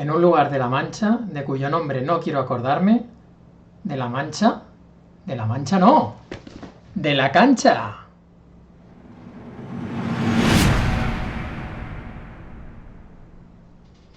en un lugar de La Mancha, de cuyo nombre no quiero acordarme, de La Mancha no, de la cancha.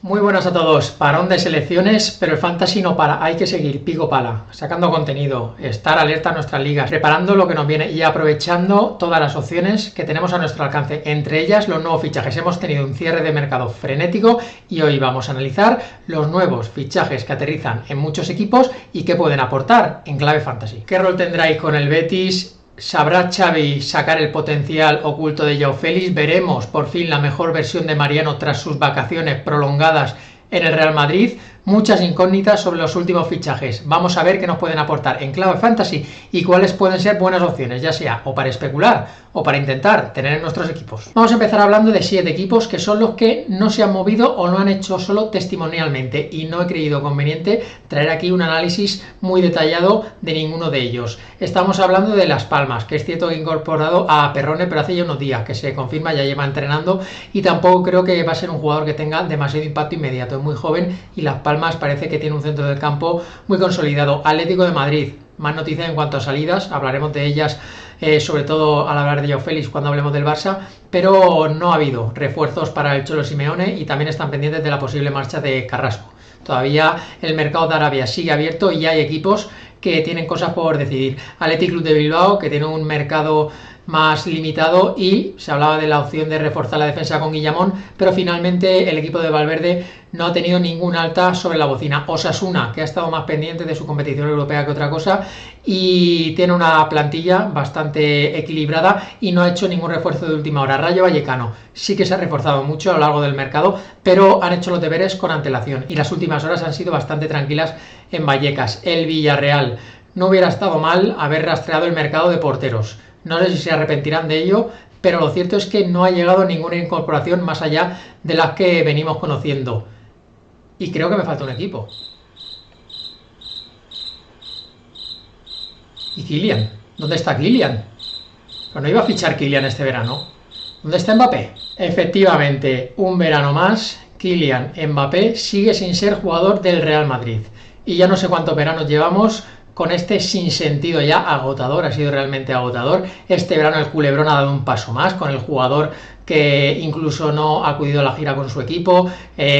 Muy buenas a todos, parón de selecciones, pero el fantasy no para, hay que seguir pico pala, sacando contenido, estar alerta a nuestras ligas, preparando lo que nos viene y aprovechando todas las opciones que tenemos a nuestro alcance, entre ellas los nuevos fichajes. Hemos tenido un cierre de mercado frenético y hoy vamos a analizar los nuevos fichajes que aterrizan en muchos equipos y qué pueden aportar en clave fantasy. ¿Qué rol tendráis con el Betis? ¿Sabrá Xavi sacar el potencial oculto de Joao Félix? ¿Veremos por fin la mejor versión de Mariano tras sus vacaciones prolongadas en el Real Madrid? Muchas incógnitas sobre los últimos fichajes. Vamos a ver qué nos pueden aportar en clave fantasy y cuáles pueden ser buenas opciones, ya sea o para especular o para intentar tener en nuestros equipos. Vamos a empezar hablando de 7 equipos que son los que no se han movido o no han hecho solo testimonialmente, y no he creído conveniente traer aquí un análisis muy detallado de ninguno de ellos. Estamos hablando de Las Palmas, que es cierto que ha incorporado a Perrone, pero hace ya unos días que se confirma, ya lleva entrenando, y tampoco creo que va a ser un jugador que tenga demasiado impacto inmediato. Es muy joven y Las Palmas parece que tiene un centro del campo muy consolidado. Atlético de Madrid, más noticias en cuanto a salidas, hablaremos de ellas sobre todo al hablar de Joao Félix cuando hablemos del Barça, pero no ha habido refuerzos para el Cholo Simeone y también están pendientes de la posible marcha de Carrasco. Todavía el mercado de Arabia sigue abierto y hay equipos que tienen cosas por decidir. Athletic Club de Bilbao, que tiene un mercado más limitado, y se hablaba de la opción de reforzar la defensa con Guillamón, pero finalmente el equipo de Valverde no ha tenido ningún alta sobre la bocina. Osasuna, que ha estado más pendiente de su competición europea que otra cosa y tiene una plantilla bastante equilibrada y no ha hecho ningún refuerzo de última hora. Rayo Vallecano sí que se ha reforzado mucho a lo largo del mercado, pero han hecho los deberes con antelación y las últimas horas han sido bastante tranquilas en Vallecas. El Villarreal, no hubiera estado mal haber rastreado el mercado de porteros. No sé si se arrepentirán de ello, pero lo cierto es que no ha llegado ninguna incorporación más allá de las que venimos conociendo. Y creo que me falta un equipo. ¿Y Kylian? ¿Dónde está Kylian? Pero no iba a fichar Kylian este verano. ¿Dónde está Mbappé? Efectivamente, un verano más, Kylian Mbappé sigue sin ser jugador del Real Madrid. Y ya no sé cuántos veranos llevamos con este sinsentido ya agotador, ha sido realmente agotador. Este verano el culebrón ha dado un paso más con el jugador que incluso no ha acudido a la gira con su equipo,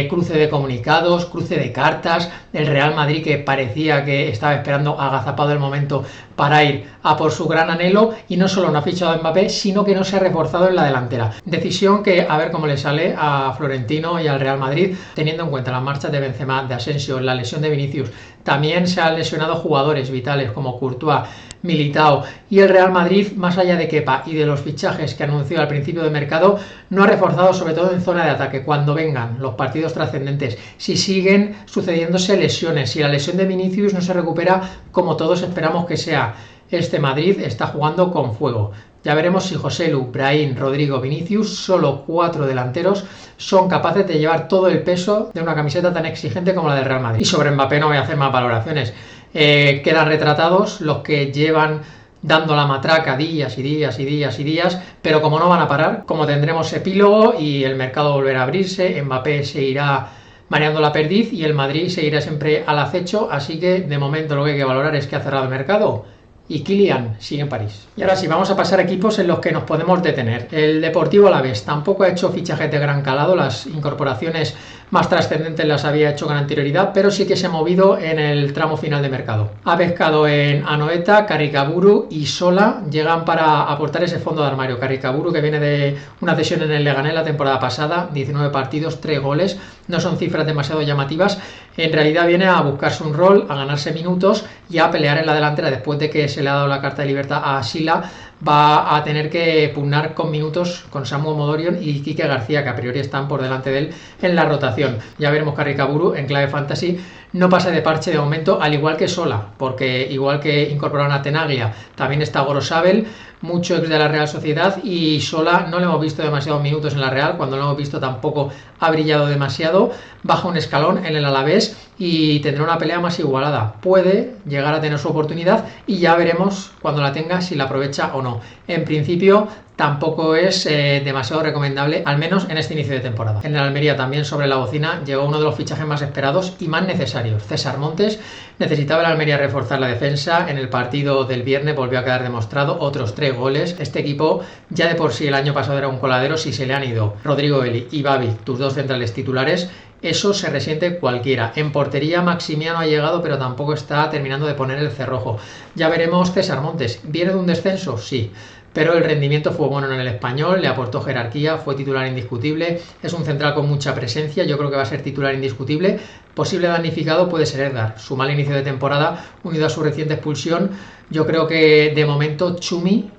cruce de comunicados, cruce de cartas, el Real Madrid que parecía que estaba esperando agazapado el momento para ir a por su gran anhelo, y no solo no ha fichado a Mbappé, sino que no se ha reforzado en la delantera. Decisión que a ver cómo le sale a Florentino y al Real Madrid, teniendo en cuenta las marchas de Benzema, de Asensio, la lesión de Vinicius. También se han lesionado jugadores vitales como Courtois, Militao, y el Real Madrid, más allá de Kepa y de los fichajes que anunció al principio de mercado, no ha reforzado, sobre todo en zona de ataque. Cuando vengan los partidos trascendentes, si siguen sucediéndose lesiones, si la lesión de Vinicius no se recupera como todos esperamos que sea, este Madrid está jugando con fuego. Ya veremos si Joselu, Brahim, Rodrigo, Vinicius, solo 4 delanteros, son capaces de llevar todo el peso de una camiseta tan exigente como la del Real Madrid. Y sobre Mbappé no voy a hacer más valoraciones. Quedan retratados los que llevan dando la matraca días y días y días y días, pero como no van a parar, como tendremos epílogo y el mercado volverá a abrirse, Mbappé se irá mareando la perdiz y el Madrid seguirá siempre al acecho, así que de momento lo que hay que valorar es que ha cerrado el mercado y Kylian sigue en París. Y ahora sí, vamos a pasar a equipos en los que nos podemos detener. El Deportivo Alavés tampoco ha hecho fichajes de gran calado, las incorporaciones más trascendentes las había hecho con anterioridad, pero sí que se ha movido en el tramo final de mercado. Ha pescado en Anoeta, Caricaburu y Sola, llegan para aportar ese fondo de armario. Caricaburu, que viene de una cesión en el Leganés la temporada pasada, 19 partidos, 3 goles, no son cifras demasiado llamativas. En realidad viene a buscarse un rol, a ganarse minutos y a pelear en la delantera. Después de que se le ha dado la carta de libertad a Sila, va a tener que pugnar con minutos con Samu Modorion y Quique García, que a priori están por delante de él en la rotación. Ya veremos que Caricaburu en clave fantasy no pasa de parche de momento, al igual que Sola, porque igual que incorporaron a Tenaglia, también está Gorosabel, mucho ex de la Real Sociedad, y Sola no le hemos visto demasiados minutos en la Real, cuando lo hemos visto tampoco ha brillado demasiado, baja un escalón en el Alavés y tendrá una pelea más igualada, puede llegar a tener su oportunidad y ya veremos cuando la tenga si la aprovecha o no. En principio tampoco es demasiado recomendable, al menos en este inicio de temporada. En el Almería también sobre la bocina llegó uno de los fichajes más esperados y más necesarios. César Montes. Necesitaba el Almería reforzar la defensa. En el partido del viernes volvió a quedar demostrado, otros 3 goles. Este equipo ya de por sí el año pasado era un coladero. Si se le han ido Rodrigo Eli y Babi, tus 2 centrales titulares, eso se resiente cualquiera. En portería Maximiano ha llegado, pero tampoco está terminando de poner el cerrojo. Ya veremos César Montes. ¿Viene de un descenso? Sí. Pero el rendimiento fue bueno en el Español, le aportó jerarquía, fue titular indiscutible, es un central con mucha presencia, yo creo que va a ser titular indiscutible. Posible damnificado puede ser Edgar, su mal inicio de temporada unido a su reciente expulsión. Yo creo que de momento Chumi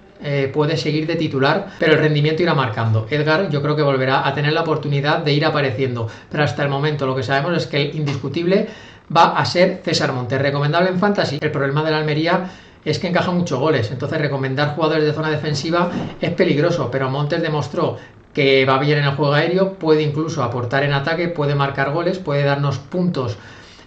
puede seguir de titular, pero el rendimiento irá marcando. Edgar yo creo que volverá a tener la oportunidad de ir apareciendo, pero hasta el momento lo que sabemos es que el indiscutible va a ser César Montes. ¿Recomendable en Fantasy? El problema de la Almería es que encaja muchos goles, entonces recomendar jugadores de zona defensiva es peligroso, pero Montes demostró que va bien en el juego aéreo, puede incluso aportar en ataque, puede marcar goles, puede darnos puntos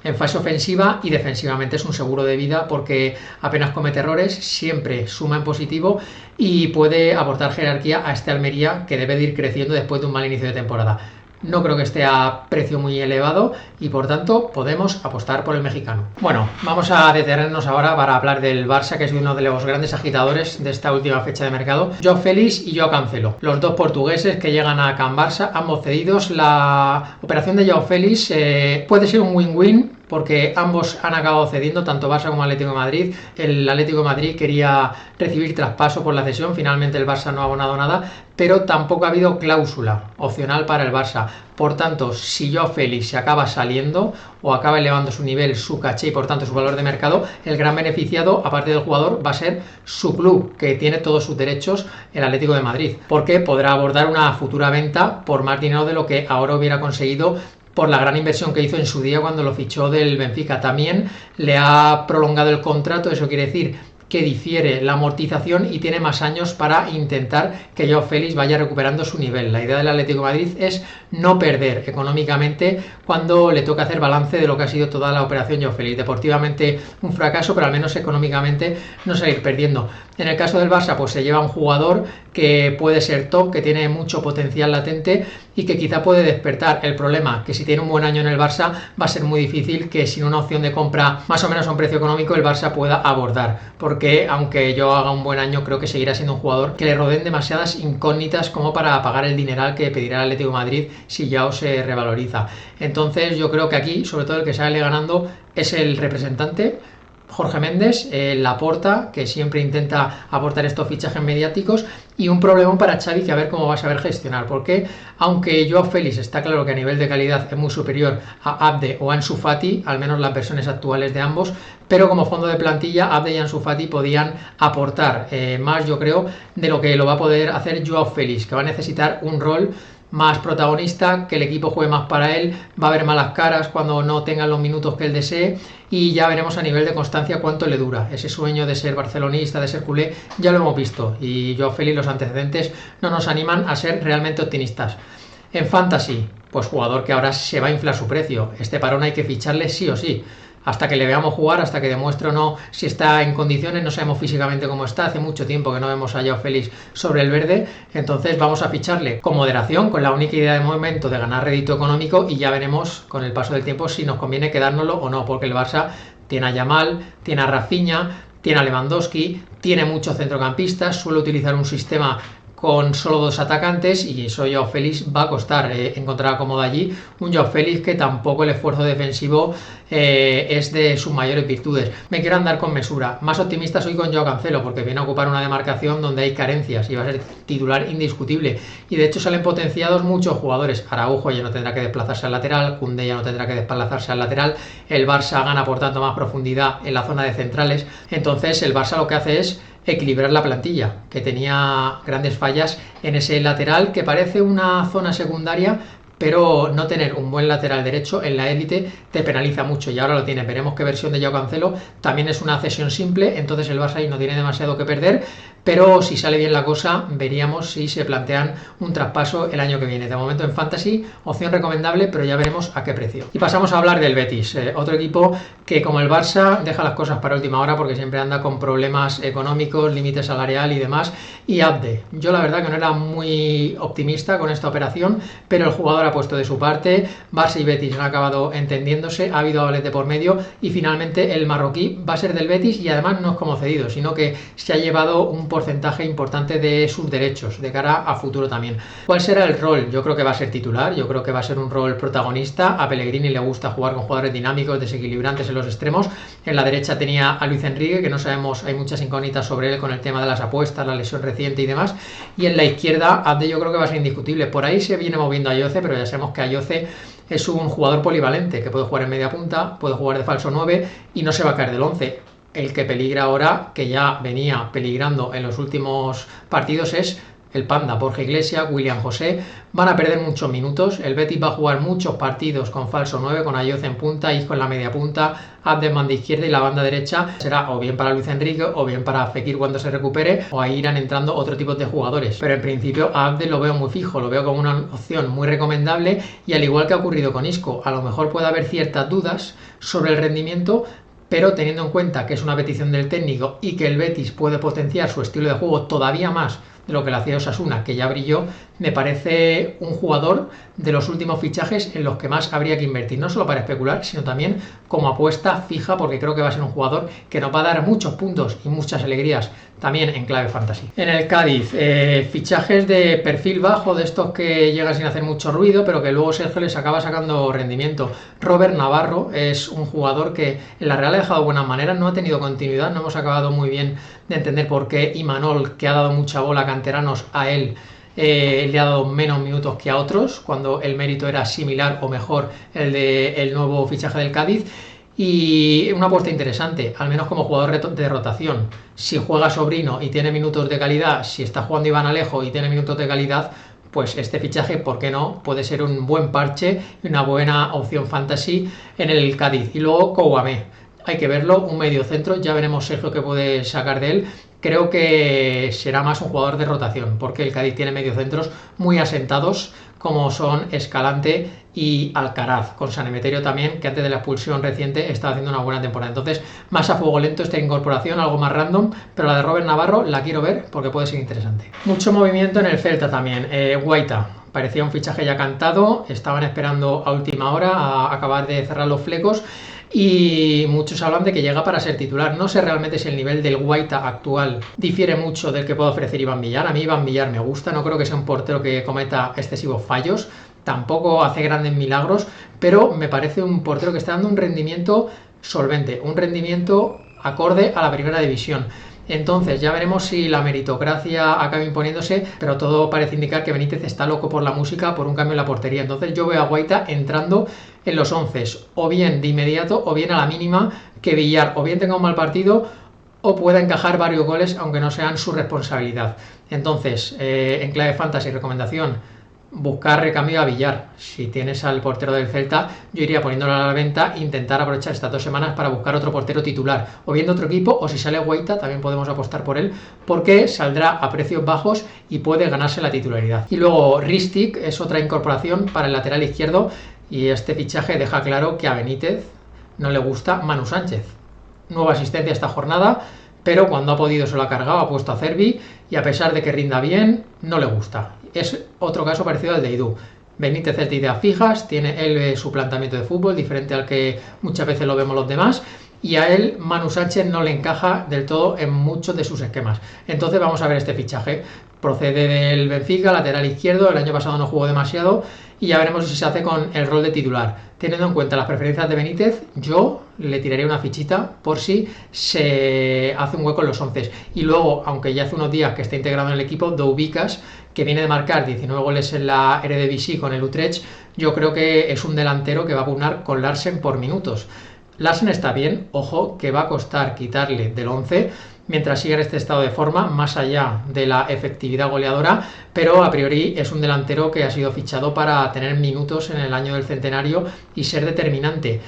en fase ofensiva y defensivamente es un seguro de vida porque apenas comete errores, siempre suma en positivo y puede aportar jerarquía a este Almería que debe de ir creciendo después de un mal inicio de temporada. No creo que esté a precio muy elevado y por tanto podemos apostar por el mexicano. Bueno, vamos a detenernos ahora para hablar del Barça, que es uno de los grandes agitadores de esta última fecha de mercado. Joao Félix y Joao Cancelo, los 2 portugueses que llegan a Can Barça, ambos cedidos. La operación de Joao Félix puede ser un win-win porque ambos han acabado cediendo, tanto Barça como Atlético de Madrid. El Atlético de Madrid quería recibir traspaso por la cesión, finalmente el Barça no ha abonado nada, pero tampoco ha habido cláusula opcional para el Barça. Por tanto, si Joao Félix se acaba saliendo o acaba elevando su nivel, su caché y por tanto su valor de mercado, el gran beneficiado, aparte del jugador, va a ser su club, que tiene todos sus derechos, el Atlético de Madrid, porque podrá abordar una futura venta por más dinero de lo que ahora hubiera conseguido por la gran inversión que hizo en su día cuando lo fichó del Benfica. También le ha prolongado el contrato, eso quiere decir que difiere la amortización y tiene más años para intentar que Joao Félix vaya recuperando su nivel. La idea del Atlético de Madrid es no perder económicamente cuando le toca hacer balance de lo que ha sido toda la operación Joao Félix. Deportivamente un fracaso, pero al menos económicamente no salir perdiendo. En el caso del Barça, pues se lleva un jugador que puede ser top, que tiene mucho potencial latente y que quizá puede despertar. El problema que si tiene un buen año en el Barça va a ser muy difícil que sin una opción de compra más o menos a un precio económico el Barça pueda abordar, porque aunque yo haga un buen año creo que seguirá siendo un jugador que le rodeen demasiadas incógnitas como para pagar el dineral que pedirá el Atlético de Madrid si Joao se revaloriza. Entonces yo creo que aquí sobre todo el que sale ganando es el representante Jorge Méndez, Laporta, que siempre intenta aportar estos fichajes mediáticos, y un problema para Xavi que a ver cómo va a saber gestionar, porque aunque Joao Félix está claro que a nivel de calidad es muy superior a Abde o Ansu Fati, al menos las versiones actuales de ambos, pero como fondo de plantilla Abde y Ansu Fati podían aportar más, yo creo, de lo que lo va a poder hacer Joao Félix, que va a necesitar un rol más protagonista, que el equipo juegue más para él, va a haber malas caras cuando no tengan los minutos que él desee y ya veremos a nivel de constancia cuánto le dura. Ese sueño de ser barcelonista, de ser culé, ya lo hemos visto y Joao Félix, los antecedentes no nos animan a ser realmente optimistas. En Fantasy, pues jugador que ahora se va a inflar su precio, este parón hay que ficharle sí o sí. Hasta que le veamos jugar, hasta que demuestre o no si está en condiciones, no sabemos físicamente cómo está, hace mucho tiempo que no vemos a Joao Félix sobre el verde, entonces vamos a ficharle con moderación, con la única idea de momento de ganar rédito económico y ya veremos con el paso del tiempo si nos conviene quedárnoslo o no, porque el Barça tiene a Yamal, tiene a Rafinha, tiene a Lewandowski, tiene muchos centrocampistas, suele utilizar un sistema con solo 2 atacantes y eso Joao Félix va a costar encontrar acomodo allí. Un Joao Félix que tampoco el esfuerzo defensivo es de sus mayores virtudes. Me quiero andar con mesura. Más optimista soy con Joao Cancelo porque viene a ocupar una demarcación donde hay carencias y va a ser titular indiscutible. Y de hecho salen potenciados muchos jugadores. Araujo ya no tendrá que desplazarse al lateral, Koundé ya no tendrá que desplazarse al lateral. El Barça gana por tanto más profundidad en la zona de centrales. Entonces el Barça lo que hace es equilibrar la plantilla, que tenía grandes fallas en ese lateral que parece una zona secundaria, pero no tener un buen lateral derecho en la élite te penaliza mucho y ahora lo tiene. Veremos qué versión de Joao Cancelo. También es una cesión simple, entonces el Barça ahí no tiene demasiado que perder, pero si sale bien la cosa, veríamos si se plantean un traspaso el año que viene. De momento en Fantasy, opción recomendable, pero ya veremos a qué precio. Y pasamos a hablar del Betis, otro equipo que, como el Barça, deja las cosas para última hora porque siempre anda con problemas económicos, límite salarial y demás. Y Abde, yo la verdad que no era muy optimista con esta operación, pero el jugador ha puesto de su parte. Barça y Betis han acabado entendiéndose, ha habido goles de por medio y finalmente el marroquí va a ser del Betis, y además no es como cedido, sino que se ha llevado un porcentaje importante de sus derechos de cara a futuro también. ¿Cuál será el rol? Yo creo que va a ser titular, yo creo que va a ser un rol protagonista. A Pellegrini le gusta jugar con jugadores dinámicos, desequilibrantes en los extremos. En la derecha tenía a Luis Enrique, que no sabemos, hay muchas incógnitas sobre él con el tema de las apuestas, la lesión reciente y demás. Y en la izquierda, Abde yo creo que va a ser indiscutible. Por ahí se viene moviendo a Ayoce, pero ya sabemos que Ayoce es un jugador polivalente, que puede jugar en media punta, puede jugar de falso 9 y no se va a caer del 11. El que peligra ahora, que ya venía peligrando en los últimos partidos, es el Panda. Borja Iglesias, William José van a perder muchos minutos. El Betis va a jugar muchos partidos con falso 9, con Ayoce en punta, Isco en la media punta, Abdelman de izquierda, y la banda derecha será o bien para Luis Enrique o bien para Fekir cuando se recupere, o ahí irán entrando otro tipo de jugadores. Pero en principio a Abde lo veo muy fijo, lo veo como una opción muy recomendable, y al igual que ha ocurrido con Isco, a lo mejor puede haber ciertas dudas sobre el rendimiento, pero teniendo en cuenta que es una petición del técnico y que el Betis puede potenciar su estilo de juego todavía más de lo que le hacía Osasuna, que ya brilló, me parece un jugador de los últimos fichajes en los que más habría que invertir, no solo para especular, sino también como apuesta fija, porque creo que va a ser un jugador que nos va a dar muchos puntos y muchas alegrías también en clave fantasy. En el Cádiz, fichajes de perfil bajo, de estos que llegan sin hacer mucho ruido, pero que luego Sergio les acaba sacando rendimiento. Robert Navarro es un jugador que en la Real ha dejado buenas maneras, no ha tenido continuidad, no hemos acabado muy bien de entender por qué Imanol, que ha dado mucha bola a canteranos, a él le ha dado menos minutos que a otros, cuando el mérito era similar o mejor el del nuevo fichaje del Cádiz. Y una apuesta interesante, al menos como jugador de rotación. Si juega Sobrino y tiene minutos de calidad, si está jugando Iván Alejo y tiene minutos de calidad, pues este fichaje, ¿por qué no? Puede ser un buen parche y una buena opción fantasy en el Cádiz. Y luego Kouamé, hay que verlo, un medio centro, ya veremos Sergio qué puede sacar de él. Creo que será más un jugador de rotación, porque el Cádiz tiene mediocentros muy asentados, como son Escalante y Alcaraz, con San Emeterio también, que antes de la expulsión reciente estaba haciendo una buena temporada. Entonces, más a fuego lento esta incorporación, algo más random, pero la de Robert Navarro la quiero ver porque puede ser interesante. Mucho movimiento en el Celta también. Guaita, parecía un fichaje ya cantado, estaban esperando a última hora a acabar de cerrar los flecos, y muchos hablan de que llega para ser titular. No sé realmente si el nivel del Guaita actual difiere mucho del que puede ofrecer Iván Villar. A mí Iván Villar me gusta, no creo que sea un portero que cometa excesivos fallos, tampoco hace grandes milagros, pero me parece un portero que está dando un rendimiento solvente, un rendimiento acorde a la primera división. Entonces ya veremos si la meritocracia acaba imponiéndose, pero todo parece indicar que Benítez está loco por la música, por un cambio en la portería. Entonces yo veo a Guaita entrando en los 11, o bien de inmediato o bien a la mínima que Villar o bien tenga un mal partido o pueda encajar varios goles aunque no sean su responsabilidad. Entonces, en clave fantasy, recomendación: buscar recambio a Villar. Si tienes al portero del Celta, yo iría poniéndolo a la venta, intentar aprovechar estas 2 semanas para buscar otro portero titular, o bien de otro equipo, o si sale Guaita también podemos apostar por él, porque saldrá a precios bajos y puede ganarse la titularidad. Y luego Ristic es otra incorporación para el lateral izquierdo, y este fichaje deja claro que a Benítez no le gusta Manu Sánchez. Nueva asistencia esta jornada, pero cuando ha podido se lo ha cargado, ha puesto a Cervi, y a pesar de que rinda bien, no le gusta. Es otro caso parecido al de Edu. Benítez es de ideas fijas, tiene él su planteamiento de fútbol, diferente al que muchas veces lo vemos los demás, y a él Manu Sánchez no le encaja del todo en muchos de sus esquemas. Entonces vamos a ver este fichaje. Procede del Benfica, lateral izquierdo, el año pasado no jugó demasiado, y ya veremos si se hace con el rol de titular. Teniendo en cuenta las preferencias de Benítez, yo le tiraría una fichita por si se hace un hueco en los 11. Y luego, aunque ya hace unos días que está integrado en el equipo, Doubicas, que viene de marcar 19 goles en la Eredivisie con el Utrecht, yo creo que es un delantero que va a pugnar con Larsen por minutos. Larsen está bien, ojo, que va a costar quitarle del 11 mientras siga en este estado de forma, más allá de la efectividad goleadora, pero a priori es un delantero que ha sido fichado para tener minutos en el año del centenario y ser determinante.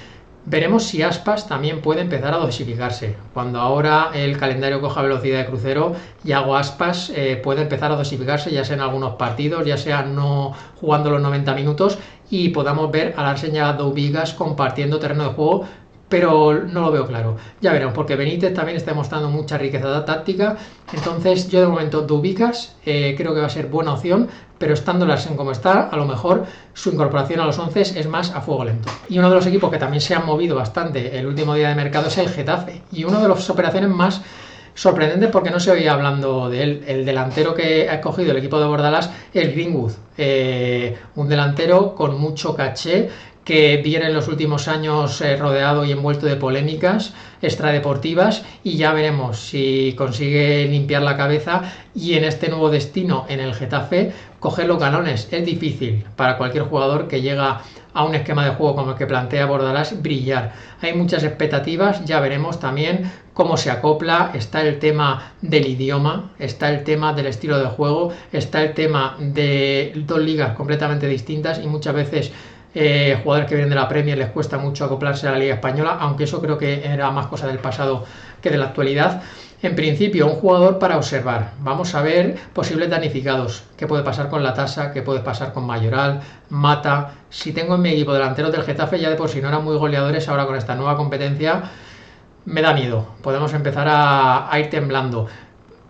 Veremos si Aspas también puede empezar a dosificarse. Cuando ahora el calendario coja velocidad de crucero, Yago Aspas puede empezar a dosificarse, ya sea en algunos partidos, ya sea no jugando los 90 minutos, y podamos ver a Larsen y a Doubigas compartiendo terreno de juego, pero no lo veo claro. Ya veremos, porque Benítez también está demostrando mucha riqueza táctica. Entonces yo de momento Doubigas creo que va a ser buena opción, pero estando Larsen como está, a lo mejor su incorporación a los 11 es más a fuego lento. Y uno de los equipos que también se han movido bastante el último día de mercado es el Getafe, y una de las operaciones más sorprendentes porque no se oía hablando de él. El delantero que ha escogido el equipo de Bordalás es Greenwood, un delantero con mucho caché, que viene en los últimos años rodeado y envuelto de polémicas extradeportivas, y ya veremos si consigue limpiar la cabeza y en este nuevo destino en el Getafe coger los galones. Es difícil para cualquier jugador que llega a un esquema de juego como el que plantea Bordalás brillar. Hay muchas expectativas, ya veremos también cómo se acopla. Está el tema del idioma, está el tema del estilo de juego, está el tema de dos ligas completamente distintas, y muchas veces jugadores que vienen de la Premier les cuesta mucho acoplarse a la Liga Española, aunque eso creo que era más cosa del pasado que de la actualidad. En principio, un jugador para observar. Vamos a ver posibles damnificados. ¿Qué puede pasar con la tasa? ¿Qué puede pasar con Mayoral, Mata? Si tengo en mi equipo delanteros del Getafe, ya de por sí no eran muy goleadores, ahora con esta nueva competencia me da miedo. Podemos empezar a ir temblando.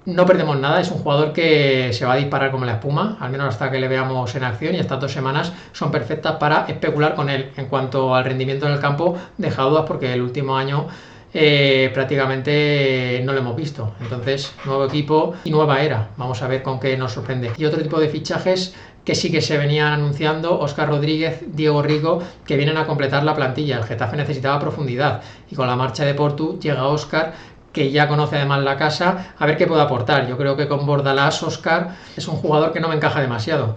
No perdemos nada, es un jugador que se va a disparar como la espuma, al menos hasta que le veamos en acción, y estas 2 semanas son perfectas para especular con él. En cuanto al rendimiento en el campo, deja dudas porque el último año prácticamente no lo hemos visto. Entonces, nuevo equipo y nueva era. Vamos a ver con qué nos sorprende. Y otro tipo de fichajes que sí que se venían anunciando: Óscar Rodríguez, Diego Rico, que vienen a completar la plantilla. El Getafe necesitaba profundidad y con la marcha de Portu llega Óscar, que ya conoce además la casa, a ver qué puede aportar. Yo creo que con Bordalás, Óscar es un jugador que no me encaja demasiado.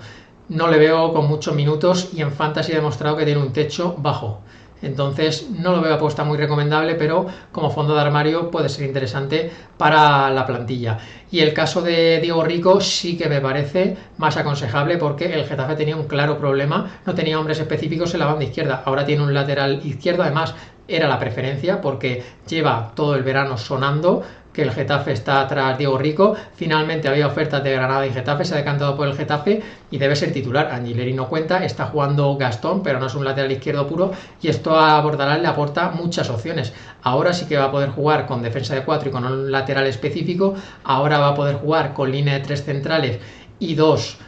No le veo con muchos minutos, y en Fantasy he demostrado que tiene un techo bajo. Entonces no lo veo apuesta muy recomendable, pero como fondo de armario puede ser interesante para la plantilla. Y el caso de Diego Rico sí que me parece más aconsejable, porque el Getafe tenía un claro problema, no tenía hombres específicos en la banda izquierda, ahora tiene un lateral izquierdo. Además era la preferencia porque lleva todo el verano sonando que el Getafe está tras Diego Rico. Finalmente había ofertas de Granada y Getafe, se ha decantado por el Getafe y debe ser titular. Angileri no cuenta, está jugando Gastón, pero no es un lateral izquierdo puro, y esto a Bordalás le aporta muchas opciones. Ahora sí que va a poder jugar con defensa de 4 y con un lateral específico. Ahora va a poder jugar con línea de 3 centrales y 2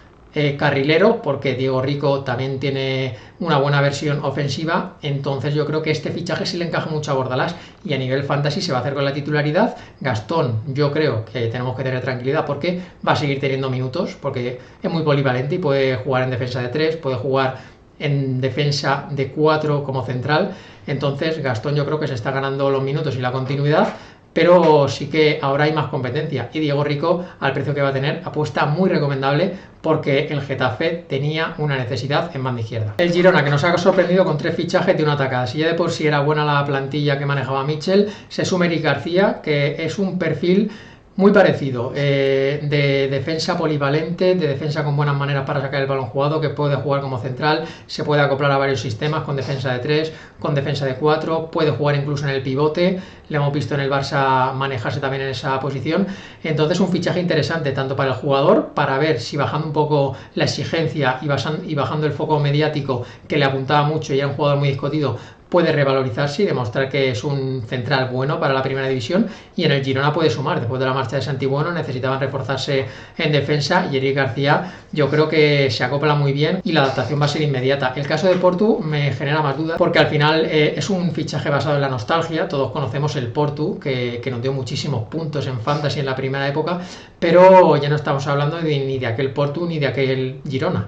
carrileros, porque Diego Rico también tiene una buena versión ofensiva. Entonces yo creo que este fichaje sí le encaja mucho a Bordalás, y a nivel fantasy se va a hacer con la titularidad. Gastón, yo creo que tenemos que tener tranquilidad porque va a seguir teniendo minutos, porque es muy polivalente y puede jugar en defensa de 3, puede jugar en defensa de 4 como central. Entonces Gastón yo creo que se está ganando los minutos y la continuidad, pero sí que ahora hay más competencia, y Diego Rico, al precio que va a tener, apuesta muy recomendable, porque el Getafe tenía una necesidad en banda izquierda. El Girona, que nos ha sorprendido con 3 fichajes de una atacada. Si ya de por sí era buena la plantilla que manejaba Mitchell, se suma Eric García, que es un perfil muy parecido, de defensa polivalente, de defensa con buenas maneras para sacar el balón jugado, que puede jugar como central, se puede acoplar a varios sistemas, con defensa de 3, con defensa de 4, puede jugar incluso en el pivote, le hemos visto en el Barça manejarse también en esa posición. Entonces un fichaje interesante tanto para el jugador, para ver si bajando un poco la exigencia y bajando el foco mediático, que le apuntaba mucho y era un jugador muy discutido, puede revalorizarse y demostrar que es un central bueno para la primera división, y en el Girona puede sumar. Después de la marcha de Santi Bueno necesitaban reforzarse en defensa, y Eric García yo creo que se acopla muy bien y la adaptación va a ser inmediata. El caso de Portu me genera más dudas, porque al final es un fichaje basado en la nostalgia. Todos conocemos el Portu, que nos dio muchísimos puntos en Fantasy en la primera época, pero ya no estamos hablando ni de aquel Portu ni de aquel Girona.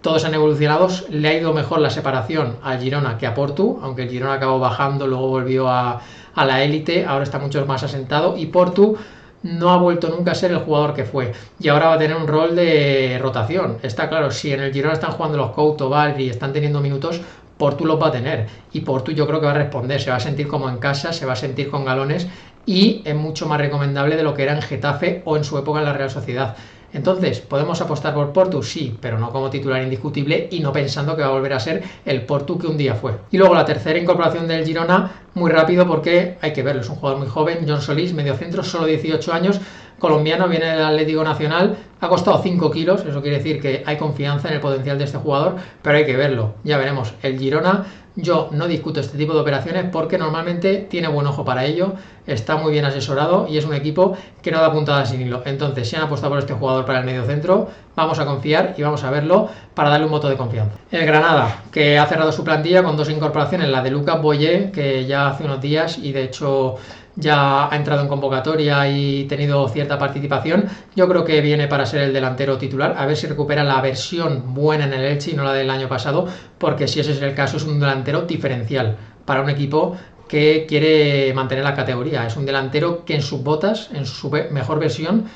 Todos han evolucionado, le ha ido mejor la separación al Girona que a Portu, aunque el Girona acabó bajando, luego volvió a la élite, ahora está mucho más asentado, y Portu no ha vuelto nunca a ser el jugador que fue, y ahora va a tener un rol de rotación. Está claro, si en el Girona están jugando los Couto, Valgri y están teniendo minutos, Portu los va a tener, y Portu yo creo que va a responder, se va a sentir como en casa, se va a sentir con galones, y es mucho más recomendable de lo que era en Getafe o en su época en la Real Sociedad. Entonces, ¿podemos apostar por Portu? Sí, pero no como titular indiscutible y no pensando que va a volver a ser el Portu que un día fue. Y luego la tercera incorporación del Girona, muy rápido porque hay que verlo, es un jugador muy joven, Jon Solís, mediocentro, solo 18 años, colombiano, viene del Atlético Nacional, ha costado 5 kilos, eso quiere decir que hay confianza en el potencial de este jugador, pero hay que verlo, ya veremos. El Girona, yo no discuto este tipo de operaciones porque normalmente tiene buen ojo para ello, está muy bien asesorado y es un equipo que no da puntadas sin hilo. Entonces, si han apostado por este jugador para el mediocentro, vamos a confiar y vamos a verlo para darle un voto de confianza. El Granada, que ha cerrado su plantilla con 2 incorporaciones, la de Lucas Boyé, que ya hace unos días y de hecho ya ha entrado en convocatoria y tenido cierta participación. Yo creo que viene para ser el delantero titular, a ver si recupera la versión buena en el Elche y no la del año pasado, porque si ese es el caso es un delantero diferencial para un equipo que quiere mantener la categoría. Es un delantero que en sus botas, en su mejor versión,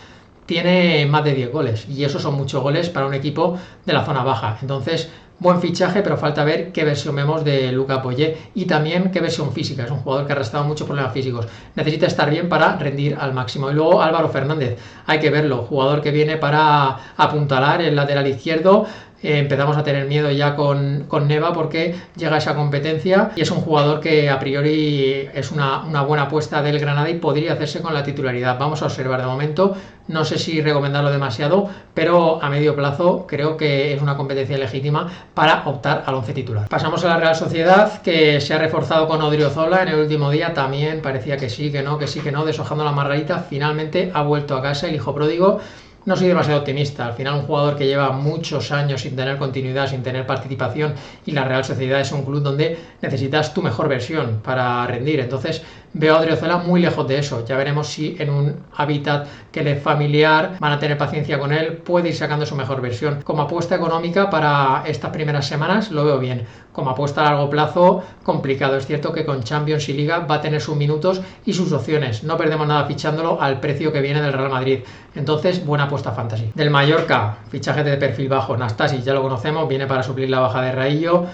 tiene más de 10 goles y esos son muchos goles para un equipo de la zona baja. Entonces, buen fichaje, pero falta ver qué versión vemos de Lucas Boyé y también qué versión física. Es un jugador que ha arrastrado muchos problemas físicos. Necesita estar bien para rendir al máximo. Y luego Álvaro Fernández, hay que verlo. Jugador que viene para apuntalar el lateral izquierdo. Empezamos a tener miedo ya con Neva porque llega a esa competencia y es un jugador que a priori es una buena apuesta del Granada y podría hacerse con la titularidad. Vamos a observar de momento, no sé si recomendarlo demasiado, pero a medio plazo creo que es una competencia legítima para optar al 11 titular. Pasamos a la Real Sociedad, que se ha reforzado con Odriozola en el último día, también parecía que sí, que no, deshojando la margarita, finalmente ha vuelto a casa el hijo pródigo. No soy demasiado optimista, al final un jugador que lleva muchos años sin tener continuidad, sin tener participación, y la Real Sociedad es un club donde necesitas tu mejor versión para rendir. Entonces veo a Odriozola muy lejos de eso. Ya veremos si en un hábitat que le es familiar van a tener paciencia con él, puede ir sacando su mejor versión. Como apuesta económica para estas primeras semanas lo veo bien. Como apuesta a largo plazo, complicado. Es cierto que con Champions y Liga va a tener sus minutos y sus opciones. No perdemos nada fichándolo al precio que viene del Real Madrid. Entonces, buena apuesta fantasy. Del Mallorca, fichaje de perfil bajo, Nastasic, ya lo conocemos, viene para suplir la baja de Raillo.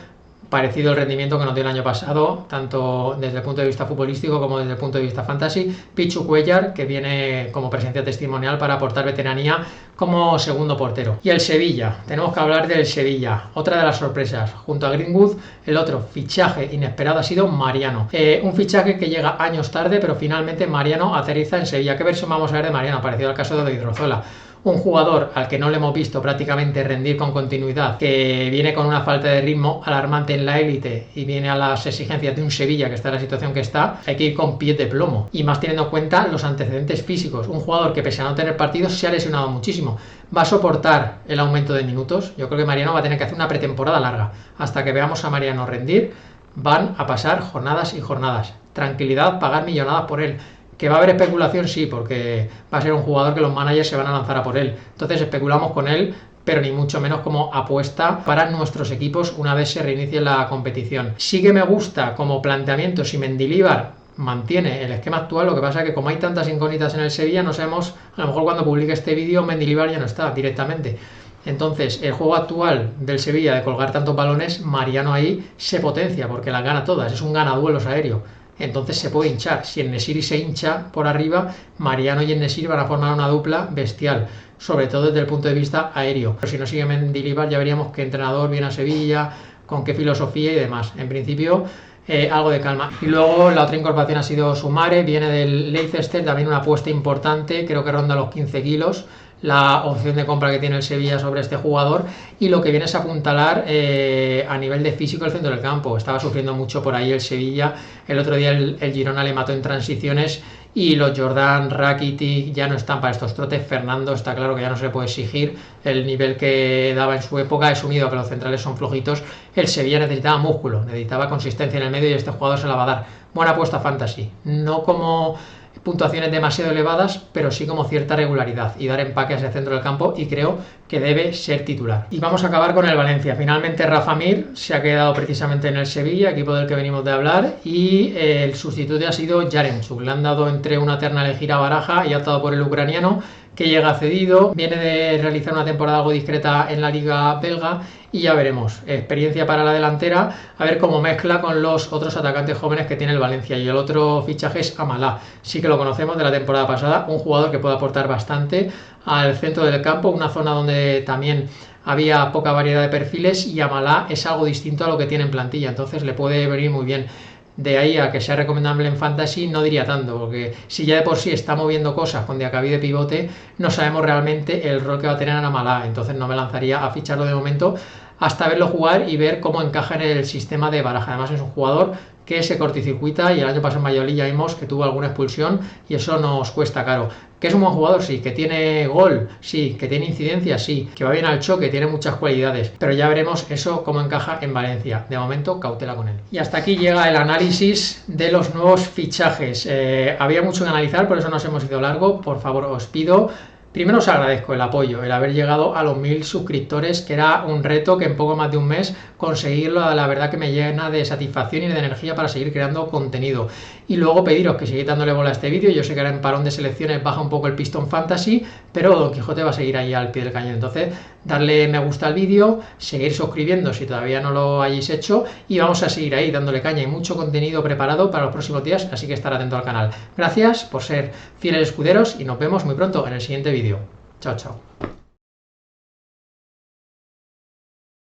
Parecido el rendimiento que nos dio el año pasado, tanto desde el punto de vista futbolístico como desde el punto de vista fantasy. Pichu Cuellar, que viene como presencia testimonial para aportar veteranía como segundo portero. Y el Sevilla, tenemos que hablar del Sevilla, otra de las sorpresas. Junto a Greenwood, el otro fichaje inesperado ha sido Mariano. Un fichaje que llega años tarde, pero finalmente Mariano aterriza en Sevilla. ¿Qué versión vamos a ver de Mariano? Parecido al caso de Odriozola. Un jugador al que no le hemos visto prácticamente rendir con continuidad, que viene con una falta de ritmo alarmante en la élite y viene a las exigencias de un Sevilla que está en la situación que está, hay que ir con pies de plomo. Y más teniendo en cuenta los antecedentes físicos. Un jugador que pese a no tener partidos se ha lesionado muchísimo. ¿Va a soportar el aumento de minutos? Yo creo que Mariano va a tener que hacer una pretemporada larga. Hasta que veamos a Mariano rendir, van a pasar jornadas y jornadas. Tranquilidad, pagar millonadas por él. ¿Que va a haber especulación? Sí, porque va a ser un jugador que los managers se van a lanzar a por él. Entonces especulamos con él, pero ni mucho menos como apuesta para nuestros equipos una vez se reinicie la competición. Sí que me gusta como planteamiento si Mendilibar mantiene el esquema actual, lo que pasa es que como hay tantas incógnitas en el Sevilla, no sabemos, a lo mejor cuando publique este vídeo Mendilibar ya no está directamente. Entonces, el juego actual del Sevilla de colgar tantos balones, Mariano ahí se potencia porque las gana todas, es un ganaduelos aéreo. Entonces se puede hinchar. Si el Nesiri se hincha por arriba, Mariano y el Nesiri van a formar una dupla bestial, sobre todo desde el punto de vista aéreo. Pero si no sigue Mendilibar, ya veríamos qué entrenador viene a Sevilla, con qué filosofía y demás. En principio, algo de calma. Y luego la otra incorporación ha sido Sumare, viene del Leicester, también una apuesta importante, creo que ronda los 15 kilos. La opción de compra que tiene el Sevilla sobre este jugador y lo que viene es apuntalar a nivel de físico el centro del campo. Estaba sufriendo mucho por ahí el Sevilla, el otro día el Girona le mató en transiciones y los Jordan, Rakitic ya no están para estos trotes. Fernando está claro que ya no se le puede exigir el nivel que daba en su época, es unido a que los centrales son flojitos. El Sevilla necesitaba músculo, necesitaba consistencia en el medio y este jugador se la va a dar. Buena apuesta fantasy, no como puntuaciones demasiado elevadas, pero sí como cierta regularidad y dar empaque a ese centro del campo y creo que debe ser titular. Y vamos a acabar con el Valencia. Finalmente Rafa Mir se ha quedado precisamente en el Sevilla, equipo del que venimos de hablar, y el sustituto ha sido Yaremchuk. Le han dado entre una terna elegir a Baraja y ha optado por el ucraniano, que llega cedido, viene de realizar una temporada algo discreta en la liga belga y ya veremos. Experiencia para la delantera, a ver cómo mezcla con los otros atacantes jóvenes que tiene el Valencia. Y el otro fichaje es Amalá, sí que lo conocemos de la temporada pasada, un jugador que puede aportar bastante al centro del campo, una zona donde también había poca variedad de perfiles, y Amalá es algo distinto a lo que tiene en plantilla, entonces le puede venir muy bien. De ahí a que sea recomendable en Fantasy no diría tanto, porque si ya de por sí está moviendo cosas con Diacabí de pivote, no sabemos realmente el rol que va a tener Amalá, entonces no me lanzaría a ficharlo de momento hasta verlo jugar y ver cómo encaja en el sistema de baraja. Además es un jugador que se corticircuita, y el año pasado en Valladolid ya vimos que tuvo alguna expulsión y eso nos cuesta caro. ¿Que es un buen jugador? Sí. ¿Que tiene gol? Sí. ¿Que tiene incidencia? Sí. ¿Que va bien al choque? Tiene muchas cualidades, pero ya veremos eso cómo encaja en Valencia. De momento, cautela con él. Y hasta aquí llega el análisis de los nuevos fichajes. Había mucho que analizar, por eso nos hemos ido largo. Por favor, os pido, primero os agradezco el apoyo, el haber llegado a los 1000 suscriptores, que era un reto que en poco más de un mes conseguirlo, la verdad que me llena de satisfacción y de energía para seguir creando contenido. Y luego pediros que sigáis dándole bola a este vídeo. Yo sé que ahora en parón de selecciones baja un poco el pistón fantasy, pero Don Quijote va a seguir ahí al pie del cañón. Entonces, darle me gusta al vídeo, seguir suscribiendo si todavía no lo hayáis hecho, y vamos a seguir ahí dándole caña. Hay mucho contenido preparado para los próximos días, así que estar atento al canal. Gracias por ser fieles escuderos y nos vemos muy pronto en el siguiente vídeo. Chao, chao.